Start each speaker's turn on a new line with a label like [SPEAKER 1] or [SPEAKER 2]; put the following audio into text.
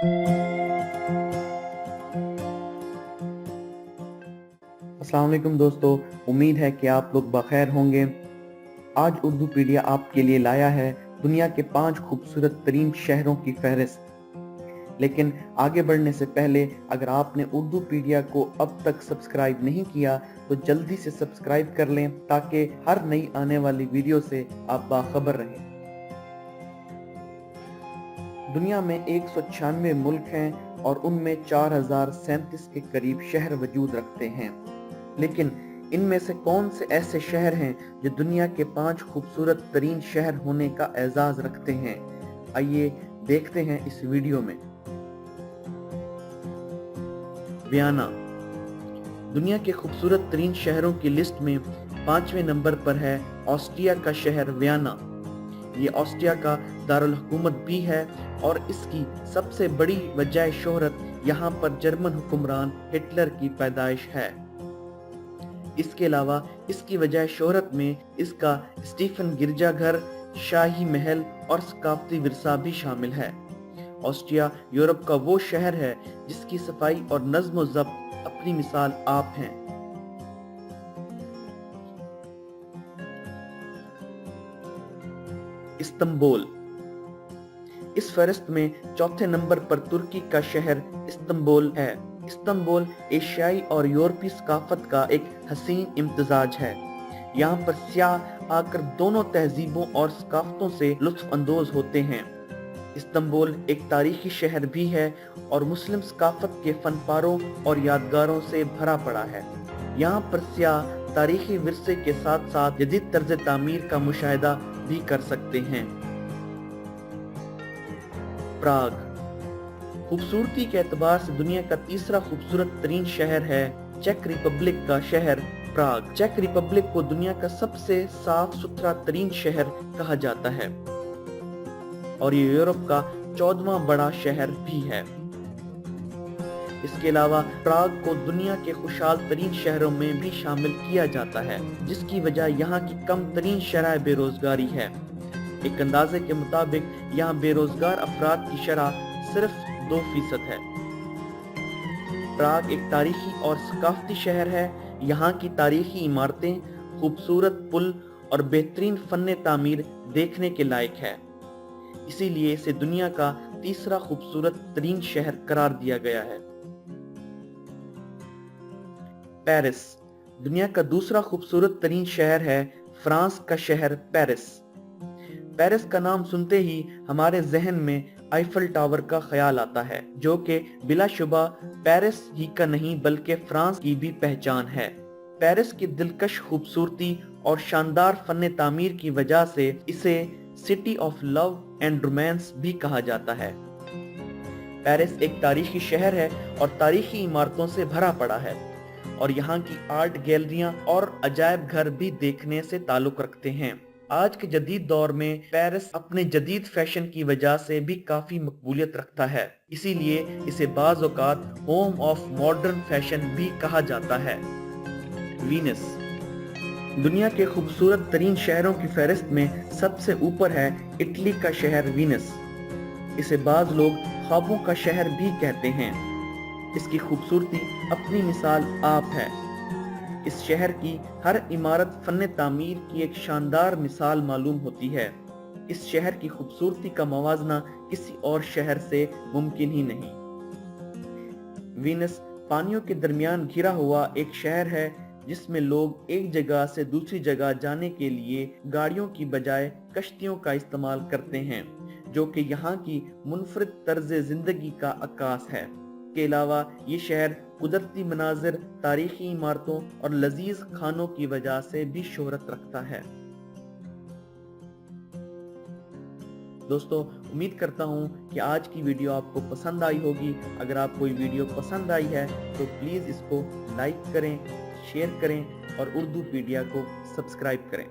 [SPEAKER 1] अस्सलाम वालेकुम दोस्तों, उम्मीद है कि आप लोग बखैर होंगे। आज उर्दू पीडिया आपके लिए लाया है दुनिया के 5 खूबसूरत तरीन शहरों की फहरिस्त। लेकिन आगे बढ़ने से पहले अगर आपने उर्दू पीडिया को अब तक सब्सक्राइब नहीं किया तो जल्दी से सब्सक्राइब कर लें ताकि हर नई आने वाली वीडियो से आप बाखबर रहें। दुनिया में 196 मुल्क हैं और उनमें 4037 के करीब शहर वजूद रखते हैं। लेकिन इनमें से कौन से ऐसे शहर हैं जो दुनिया के 5 खूबसूरत तरीन शहर होने का एजाज रखते हैं? आइए देखते हैं इस वीडियो में। वियना दुनिया के खूबसूरत तरीन शहरों की लिस्ट में 5वें नंबर पर है ऑस्ट्रिया का शहर वियना। ये ऑस्ट्रिया का दारुल हुकूमत भी है और इसकी सबसे बड़ी वजह शोहरत यहाँ पर जर्मन हुक्मरान हिटलर की पैदाइश है। इसके अलावा इसकी वजह शोहरत में इसका स्टीफन गिरजाघर, शाही महल और सकाफती विरसा भी शामिल है। ऑस्ट्रिया यूरोप का वो शहर है जिसकी सफाई और नज्म ज़ब्त अपनी मिसाल आप हैं। इस्तांबुल इस फहरिस्त में चौथे नंबर पर तुर्की का शहर इस्तांबुल है। इस्तांबुल एशियाई और यूरोपीय सकाफत का एक हसीन इम्तिजाज है। यहाँ पर सियाह आकर दोनों तहजीबों और सकाफतों से लुत्फ अंदोज होते हैं। इस्तांबुल एक तारीखी शहर भी है और मुस्लिम सकाफत के फनपारों और यादगारों से भरा पड़ा है। यहाँ पर सियाह तारीखी विरसे के साथ साथ जदीद तर्ज तामीर का मुशाहिदा भी कर सकते हैं। प्राग खूबसूरती के एतबार से दुनिया का तीसरा खूबसूरत तरीन शहर है चेक रिपब्लिक का शहर प्राग। चेक रिपब्लिक को दुनिया का सबसे साफ सुथरा तरीन शहर कहा जाता है और ये यूरोप का 14वां बड़ा शहर भी है। इसके अलावा प्राग को दुनिया के खुशहाल तरीन शहरों में भी शामिल किया जाता है, जिसकी वजह यहाँ की कम तरीन शरह बेरोजगारी है। एक अंदाजे के मुताबिक यहाँ बेरोजगार अफराद की शरह सिर्फ 2% है। प्राग एक तारीखी और सकाफती शहर है। यहाँ की तारीखी इमारतें, खूबसूरत पुल और बेहतरीन फन्ने तामीर देखने के लायक है। इसीलिए इसे दुनिया का तीसरा खूबसूरत तरीन शहर करार दिया गया है। पेरिस दुनिया का दूसरा खूबसूरत तरीन शहर है फ्रांस का शहर पेरिस। पेरिस का नाम सुनते ही हमारे जहन में आईफल टावर का ख्याल आता है, जो कि बिलाशुबा पेरिस ही का नहीं बल्कि फ्रांस की भी पहचान है। पेरिस की दिलकश खूबसूरती और शानदार फन्ने तामीर की वजह से इसे city of love and romance भी कहा जाता है। पेरिस एक तारीखी शहर है और तारीखी इमारतों से भरा पड़ा है और यहाँ की आर्ट गैलरियां और अजायब घर भी देखने से ताल्लुक रखते हैं। आज के जदीद दौर में पेरिस अपने जदीद फैशन की वजह से भी काफी मकबूलियत रखता है। इसीलिए इसे बाज़ औक़ात होम ऑफ मॉडर्न फैशन भी कहा जाता है। वीनस दुनिया के खूबसूरत तरीन शहरों की फहरिस्त में सबसे ऊपर है इटली का शहर वीनस। इसे बाज लोग ख्वाबों का शहर भी कहते हैं। इसकी खूबसूरती अपनी मिसाल आप है। इस शहर की हर इमारत फन्ने तामीर की एक शानदार मिसाल मालूम होती है। इस शहर की खूबसूरती का मवाजना किसी और शहर से मुमकिन ही नहीं। वीनस पानियों के दरमियान घिरा हुआ एक शहर है जिसमें लोग एक जगह से दूसरी जगह जाने के लिए गाड़ियों की बजाय कश्तियों का इस्तेमाल करते हैं, जो कि यहाँ की मुनफरिद तर्ज जिंदगी का अक्कास है। के अलावा ये शहर कुदरती मनाजिर, तारीखी इमारतों और लजीज खानों की वजह से भी शोहरत रखता है। दोस्तों, उम्मीद करता हूँ कि आज की वीडियो आपको पसंद आई होगी। अगर आपको ये वीडियो पसंद आई है तो प्लीज़ इसको लाइक करें, शेयर करें और उर्दू पीडिया को सब्सक्राइब करें।